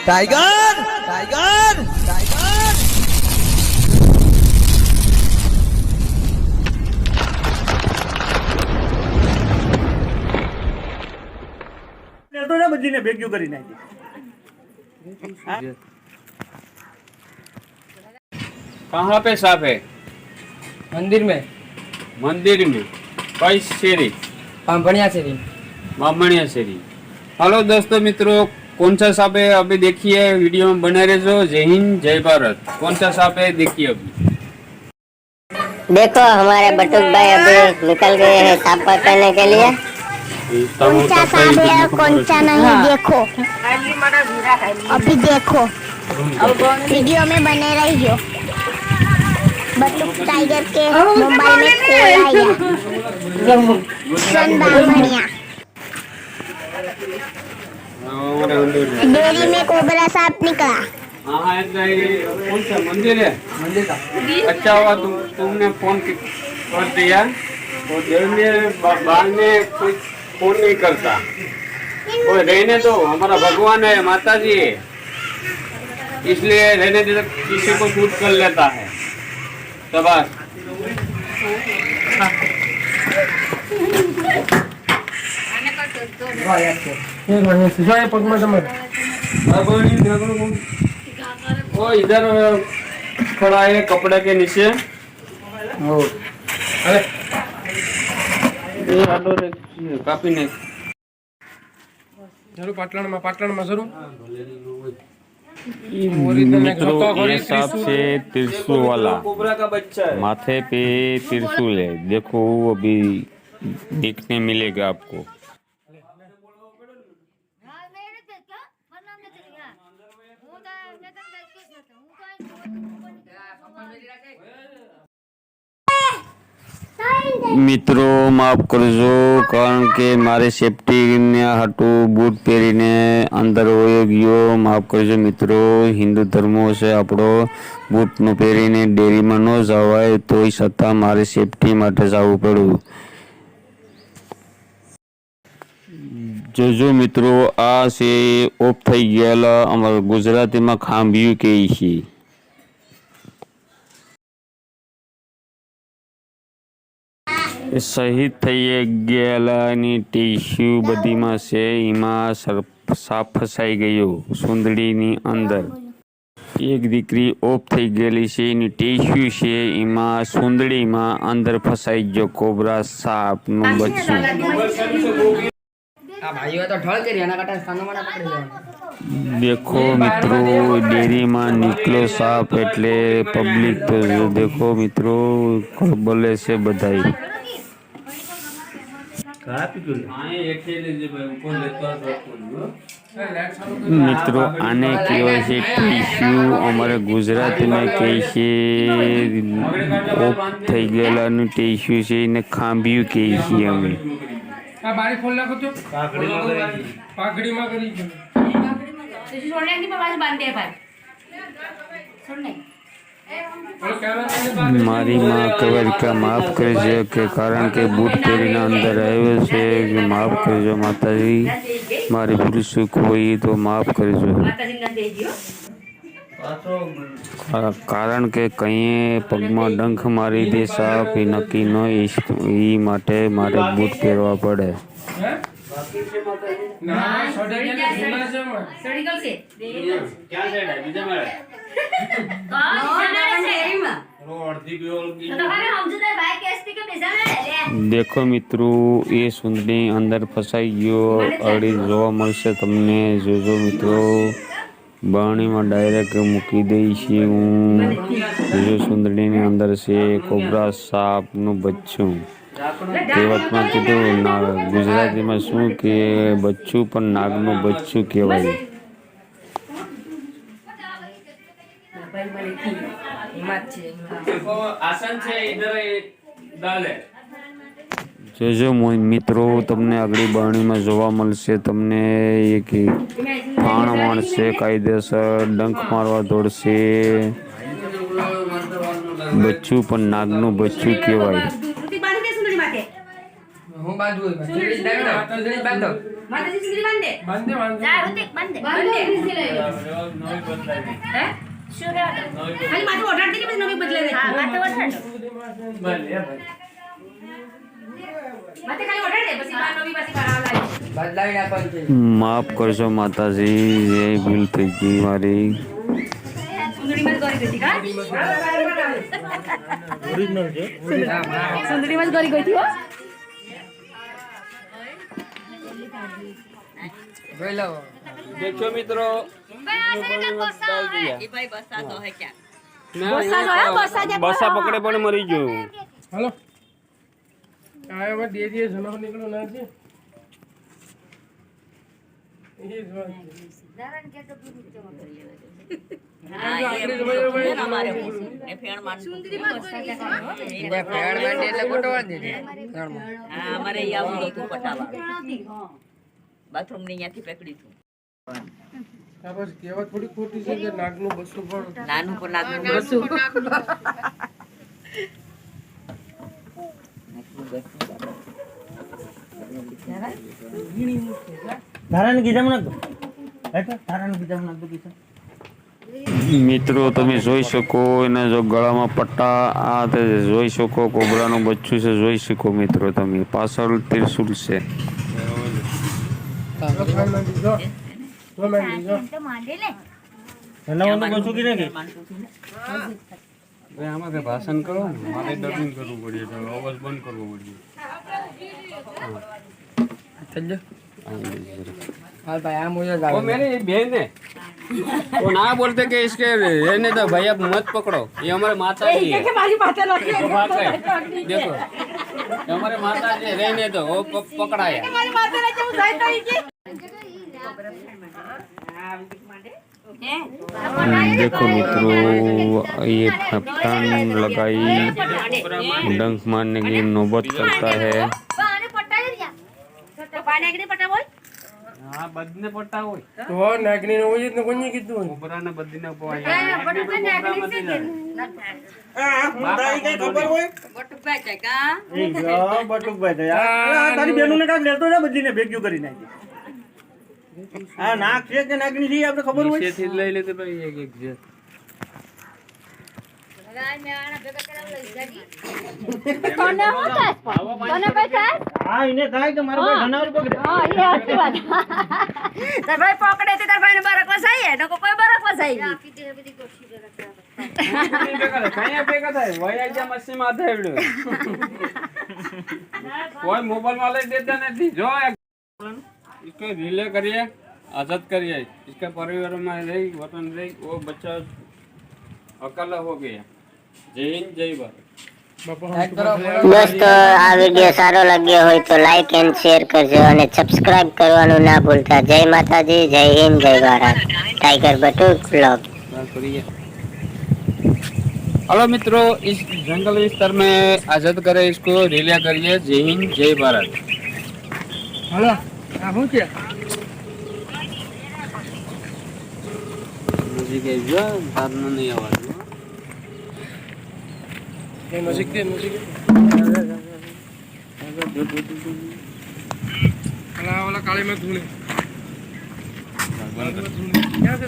Tiger tiger tiger तो ना बजी ने भेग्यो करी नाखी। कहाँ पे सांप है? मंदिर में। मंदिर में। कई शेरी? बढ़िया से भी। बामणिया शेरी। हेलो दोस्तों मित्रों, कौन सा सांप है अभी देखिए, वीडियो में बने रहो। जय हिंद जय भारत। कौन सा सांप है देखिए अभी। देखो हमारे बटुक भाई अभी निकल गए हैं सांप पकड़ने के लिए। कौन सा सांप है कौन सा नहीं देखो, अभी देखो वीडियो में बने रहियो। बटुक टाइगर के मोबाइल में कॉल आया, सन बामणिया। डेरी में कोबरा सांप निकला। हाँ कौन सा मंदिर है? मंदिर का। अच्छा हुआ तुमने फोन कर दिया। तो देर में बाद में कोई फोन नहीं करता। कोई रहने दो, हमारा भगवान है, माता जी है, इसलिए रहने दे, किसी को शूट कर लेता है। शाबाश। वो इधर खड़ा है कपड़े के नीचे। अरे काफी नहीं जरूर पाटण में जरूर। मित्रों ये सांप से त्रिशूल वाला, कोबरा का बच्चा है। माथे पे त्रिशूल है। देखो अभी देखने मिलेगा आपको। મિત્રો માફ કરજો, કારણ કે મારે સેફટીને હાટું બૂટ પહેરીને અંદર વયો ગયો। માફ કરજો મિત્રો, હિન્દુ ધર્મ છે આપણો, બૂટનું પહેરીને ડેરીમાં ન જવાય, તોય છતાં મારે સેફટી માટે જવું પડ્યું। જોજો મિત્રો, આ છે ઓફ થઈ ગયેલા, અમારા ગુજરાતીમાં ખાંભિયું કહે છે। શહીદ થઈ ગયેલાની ટીસ્યુ બધીમાં છે, એમાં સાપ ફસાઈ ગયો સુંદડીની અંદર। એક દીકરી ઓફ થઈ ગયેલી છે, એની ટીસ્યુ છે, એમાં સુંદડીમાં અંદર ફસાઈ ગયો કોબરા સાપનું બચ્ચું। આ ભાઈઓ તો ઢળ કરી એના કાંટા સાનોમાના પકડી લેવાના। देखो मित्रों, डेरी में निकलो सांप એટલે पब्लिक तो जो देखो मित्रों बोले से बधाई। मित्रों आने कहेवाय छे टीस्यू, अमरे गुजराती में कहे छे ओफ थई गेलानुं टीस्यू छे ने खांभिયું कहे छे अमे। આ બારી ખોલ નાખો તો પાઘડીમાં કરી દો। छोड़ने की पास बांधे है भाई छोड़ने मारी माँ कवर का माफ करजो के कारण के बूट पहरीने अंदर आव्यो छे के माफ करजो माताजी, मारी भूल चूक होई तो माफ करजो। कारण के कहीं पगमा डंख मारी दे साप ई नक्की न ई माटे मारे बूट पहरवा पड़े। देखो मित्रों, ये सुंदरी अंदर फसाई गयो, अड़ी जोवा मळशे तमने। जोजो मित्रों, बाणी में डायरेक्ट मूकी दई छे हूँ। जो सुंदरी ने अंदर से कोबरा साप नु बच्चू कहेवत में कीधुं, गुजराती में शू के बच्चू पण नागनु बच्चू कहेवाय। जो मित्रों तमने अगली बाणी में जोवा मळशे तमने एक फाण मारशे, कायदेसर डंख मारवा दौड़शे। बच्चू पण नागनु बच्चू कहेवाय। હું બાંધું સુંદરી બાંધો માતાજી સુંદરી બાંધે બાંધે જા ઋતિક બાંધે હે શું કહેવાય ખાલી માથું ઓઢાડતી કે પછી નવી બદલે દે હા માથું ઓઢાડ માથે ખાલી ઓઢાડ દે પછી બાર નવી પાછી કરાવવા લાગે બદલાવી નાખવાનું છે માફ કરશો માતાજી, એ ભૂલ થઈ ગઈ મારી. સુંદરી માં ગોરી ગઈ કા ઓરિજિનલ છે. સુંદરી માં ગોરી ગઈ હો देखो मित्रों बसा पकड़े पण मरी गयो હાલો આ હવે દે દે જનો નીકળો ના છે એ જ વાત બાથરૂમ ની ત્યાંથી પકડી તું આ બસ કહેવત થોડી ખોટી છે કે નાગનું બસું પણ નાનું પણ નાગનું બસું ધારાને કીધા નાખ દો ધારાને કીધા નાખ દો કીધા મિત્રો તમે જોઈ શકો એના જો ગળામાં પટ્ટા આ તે જોઈ શકો, કોબરાનું બચ્ચું છે જોઈ શકો મિત્રો તમે, પાછળ ત્રિશુલ છે. આમાં કઈ ભાષણ કરો મારે ડબિંગ કરવું પડે તો અવાજ બંધ કરવો પડે वो मेरी बहन है वो ना बोलते कि इसके रहने दो भाई अब मत पकड़ो, ये हमारे माता जी है देखो ये हमारे माता जी रहने दो वो पकड़ाया देखो मित्रों ये फटान लगाई डंक मारने की नौबत करता है. हाँ बदने पट्टा हो તો નાગની નો હોય ને કોને કીધું कोबरा ने बदने पोया તારી બેનું ને કાંક લેતો જા બદલીને ભેગ્યું કરી નાખી. આ નાક છે કે નાગની છે આપણે ખબર હોય से थी ले लेते भाई एक जे હા એને થાય કે મારો ભાઈ જનાવર પકડે તાર ભાઈ પકડે તે તાર ભાઈ ને બરક વસાઈ નકો કોઈ બરક વસાઈ कहीं पे का था वही आजा मस्ती में आता है वीडियो कोई मोबाइल वाले देता नहीं जो इसको रिले करिए आजाद करिए इसके परिवार में रही वतन रही वो बच्चा अकेला हो गया. जय हिंद जय भारत. દોસ્તો આ વિડીયો સારો લાગ્યો હોય તો લાઈક એન્ડ શેર કરજો અને સબસ્ક્રાઇબ કરવાનું ના ભૂલતા. જય માતાજી, જય હિન્દ, જય ભારત. टाइगर बटुक व्लॉग. हेलो मित्रों, इस जंगल विस्तार में आजाद करे इसको रिले करिए. जय हिंद जय भारत. હાલો આ શું છે म्यूजिक है जो साधना नहीं आवाज એ નજીક દે નજીક ઓલા કાળી માં ધૂણી ક્યાં છે